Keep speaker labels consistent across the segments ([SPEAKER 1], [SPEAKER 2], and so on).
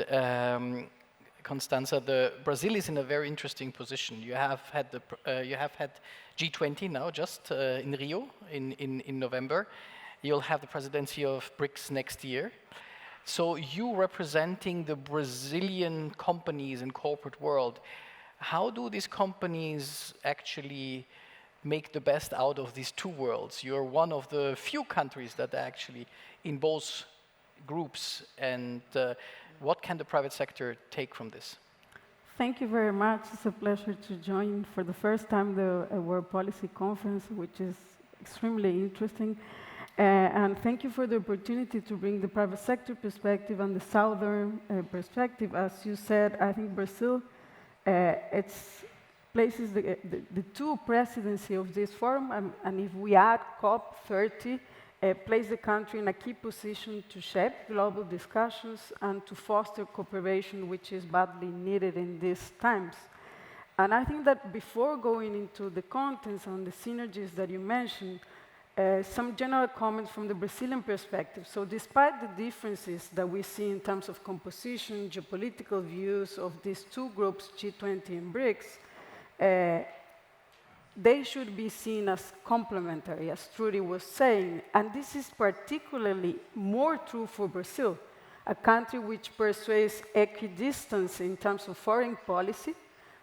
[SPEAKER 1] And Constanza, Brazil is in a very interesting position. You have had G20 now, just in Rio in November. You'll have the presidency of Brics next year. So you representing the Brazilian companies and corporate world, how do these companies actually make the best out of these two worlds? You're one of the few countries that are actually in both groups, and what can the private sector take from this?
[SPEAKER 2] Thank you very much. It's a pleasure to join for the first time the World Policy Conference, which is extremely interesting. And thank you for the opportunity to bring the private sector perspective and the southern perspective. As you said, I think Brazil, places the two presidency of this forum, and if we add COP30, place the country in a key position to shape global discussions and to foster cooperation, which is badly needed in these times. And I think that before going into the contents on the synergies that you mentioned, some general comments from the Brazilian perspective. So despite the differences that we see in terms of composition, geopolitical views of these two groups, G20 and Brics, they should be seen as complementary, as Trudy was saying. And this is particularly more true for Brazil, a country which pursues equidistance in terms of foreign policy.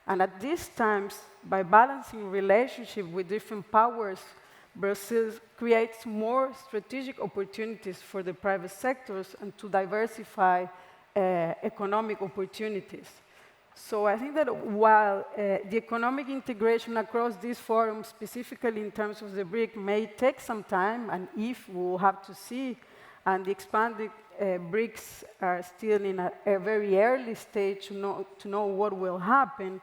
[SPEAKER 2] And at these times, by balancing relationship with different powers, Brazil creates more strategic opportunities for the private sectors and to diversify economic opportunities. So I think that while the economic integration across these forums, specifically in terms of the BRIC, may take some time, and if we'll have to see, and the expanded BRICS are still in a very early stage to know what will happen,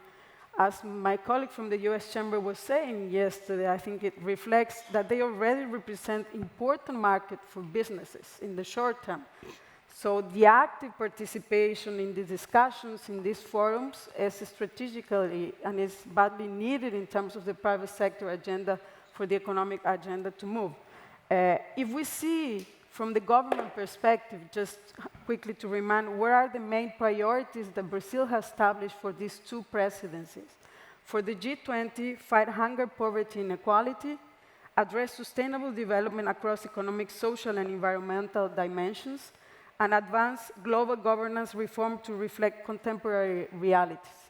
[SPEAKER 2] as my colleague from the US Chamber was saying yesterday, I think it reflects that they already represent important market for businesses in the short term. So the active participation in the discussions in these forums is strategically and is badly needed in terms of the private sector agenda for the economic agenda to move. If we see from the government perspective, just quickly to remind, what are the main priorities that Brazil has established for these two presidencies? For the G20, fight hunger, poverty, inequality, address sustainable development across economic, social, and environmental dimensions, and advance global governance reform to reflect contemporary realities.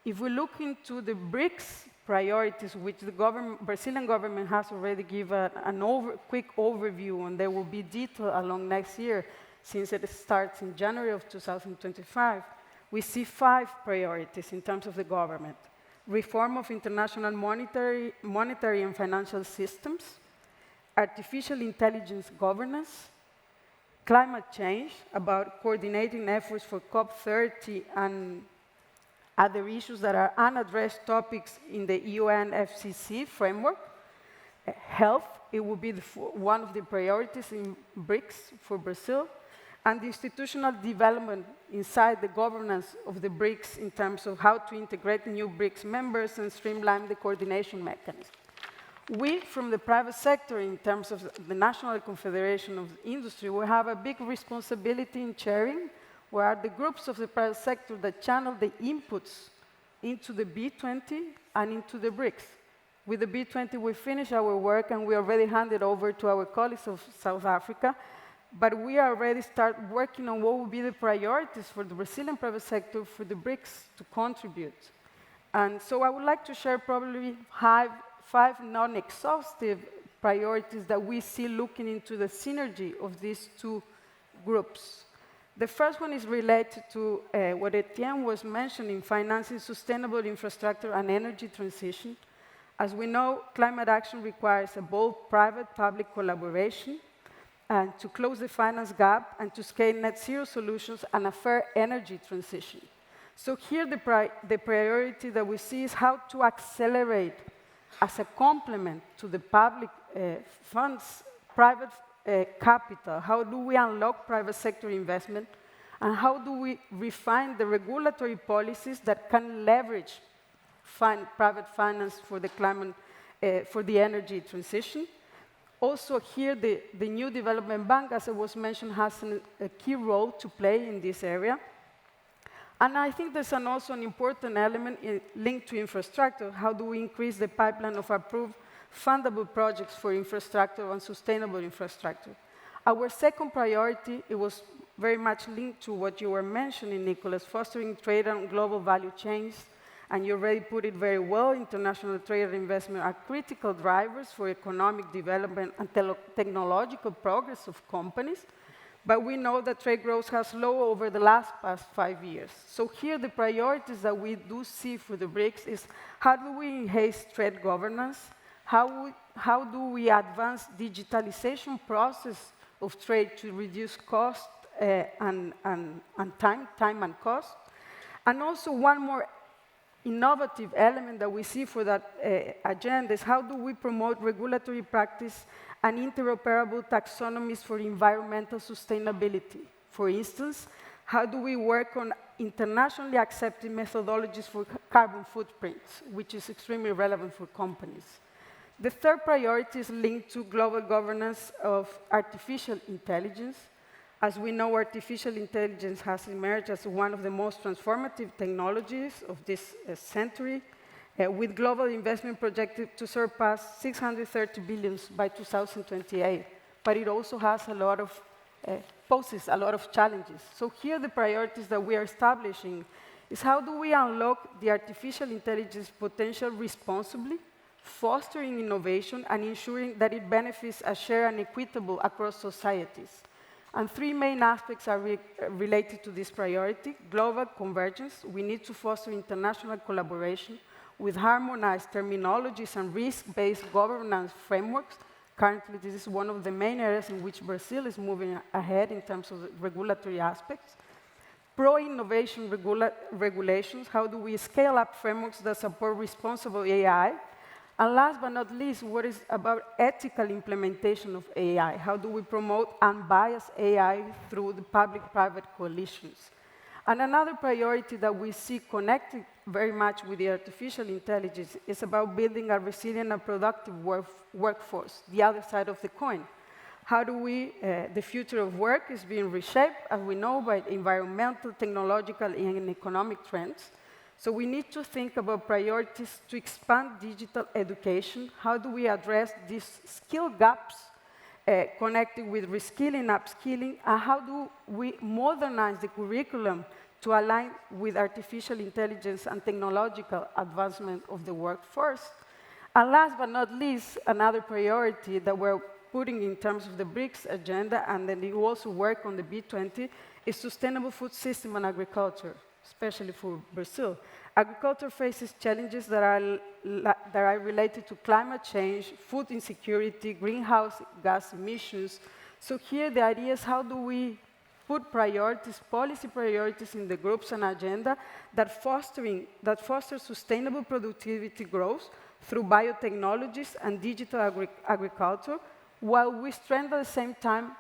[SPEAKER 2] If we look into the BRICS priorities, which the Brazilian government has already given a quick overview, and there will be detail along next year, since it starts in January of 2025, we see 5 priorities in terms of the government. Reform of international monetary and financial systems, artificial intelligence governance, climate change, about coordinating efforts for COP30 and other issues that are unaddressed topics in the UNFCCC framework. Health, it will be one of the priorities in BRICS for Brazil, and the institutional development inside the governance of the BRICS in terms of how to integrate new BRICS members and streamline the coordination mechanism. We, from the private sector, in terms of the National Confederation of Industry, will have a big responsibility in chairing, where are the groups of the private sector that channel the inputs into the B20 and into the BRICS. With the B20, we finish our work, and we already handed over to our colleagues of South Africa, but we already start working on what will be the priorities for the Brazilian private sector for the BRICS to contribute. And so I would like to share probably 5 non-exhaustive priorities that we see looking into the synergy of these two groups. The first one is related to what Etienne was mentioning, financing sustainable infrastructure and energy transition. As we know, climate action requires a bold private-public collaboration and to close the finance gap and to scale net zero solutions and a fair energy transition. So here the priority that we see is how to accelerate as a complement to the public funds, private capital. How do we unlock private sector investment? And how do we refine the regulatory policies that can leverage private finance for the climate, for the energy transition? Also here, the new development bank, as it was mentioned, has a key role to play in this area. And I think there's also an important element linked to infrastructure. How do we increase the pipeline of approved fundable projects for infrastructure and sustainable infrastructure? Our second priority, it was very much linked to what you were mentioning, Nicholas, fostering trade and global value chains. And you already put it very well, international trade and investment are critical drivers for economic development and technological progress of companies. But we know that trade growth has slowed over the past 5 years. So here the priorities that we do see for the Brics is how do we enhance trade governance? How do we advance digitalization process of trade to reduce cost and time and cost? And also one more innovative element that we see for that agenda is how do we promote regulatory practice and interoperable taxonomies for environmental sustainability? For instance, how do we work on internationally accepted methodologies for carbon footprints, which is extremely relevant for companies? The third priority is linked to global governance of artificial intelligence. As we know, artificial intelligence has emerged as one of the most transformative technologies of this century, with global investment projected to surpass 630 billion by 2028. But it also has poses a lot of challenges. So here the priorities that we are establishing is how do we unlock the artificial intelligence potential responsibly, fostering innovation and ensuring that it benefits as shared and equitable across societies. And three main aspects are related to this priority. Global convergence, we need to foster international collaboration with harmonized terminologies and risk-based governance frameworks. Currently, this is one of the main areas in which Brazil is moving ahead in terms of the regulatory aspects. Pro-innovation regulations, how do we scale up frameworks that support responsible AI? And last but not least, what is about ethical implementation of AI? How do we promote unbiased AI through the public-private coalitions? And another priority that we see connected very much with the artificial intelligence is about building a resilient and productive workforce, the other side of the coin. How do we, the future of work is being reshaped, as we know, by environmental, technological, and economic trends. So we need to think about priorities to expand digital education. How do we address these skill gaps connected with reskilling, upskilling, and how do we modernize the curriculum to align with artificial intelligence and technological advancement of the workforce? And last but not least, another priority that we're putting in terms of the Brics agenda, and then we also work on the B20, is sustainable food system and agriculture, especially for Brazil. Agriculture faces challenges that are related to climate change, food insecurity, greenhouse gas emissions. So here the idea is how do we put priorities, policy priorities in the groups and agenda that foster sustainable productivity growth through biotechnologies and digital agriculture, while we strengthen at the same time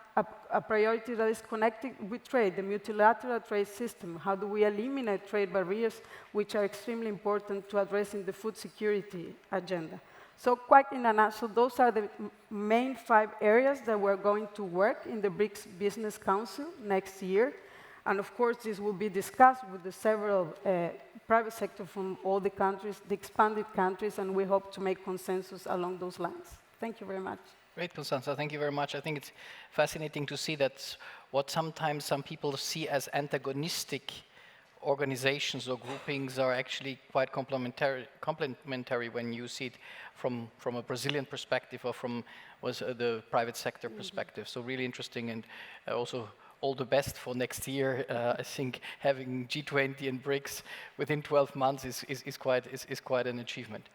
[SPEAKER 2] a priority that is connected with trade, the multilateral trade system. How do we eliminate trade barriers, which are extremely important to addressing the food security agenda? So quite in a nutshell, those are the main 5 areas that we're going to work in the Brics Business Council next year. And of course, this will be discussed with the several private sector from all the countries, the expanded countries, and we hope to make consensus along those lines. Thank you very much.
[SPEAKER 1] Great, Constanza, thank you very much. I think it's fascinating to see that what sometimes some people see as antagonistic organizations or groupings are actually quite complementary when you see it from a Brazilian perspective or from the private sector perspective. So really interesting, and also all the best for next year. I think having G20 and Brics within 12 months is quite an achievement.